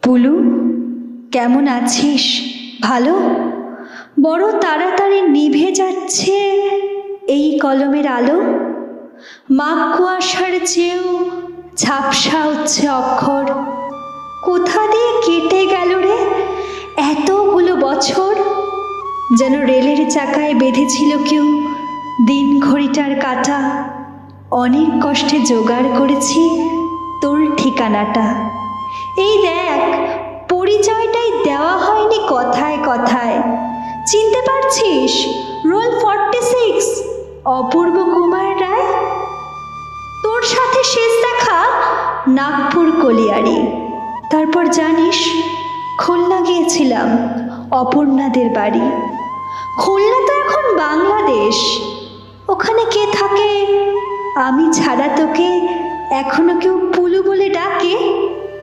পুলু, কেমন আছিস? ভালো? বড় তাড়াতাড়ি নিভে যাচ্ছে এই কলমের আলো। মাঘ কুয়াশার চেয়েও ঝাপসা হচ্ছে অক্ষর। কোথা দিয়ে কেটে গেল রে এতগুলো বছর? যেন রেলের চাকায় বেঁধেছিল কেউ দিন ঘড়িটার কাঁটা। অনেক কষ্টে জোগাড় করেছি তোর ঠিকানাটা। এই দেখ, পরিচয়টাই দেওয়া হয়নি কথায় কথায়। চিনতে পারছিস? রোল 46, অপূর্ব কুমার রায়। তোর সাথে শেষ দেখা নাগপুর কলিয়ারি। তারপর জানিস, খুলনা গিয়েছিলাম অপর্ণাদের বাড়ি। খুলনা তো এখন বাংলাদেশ। ওখানে কে থাকে? আমি ছাড়া তোকে এখনো কেউ পুলু বলে ডাকে?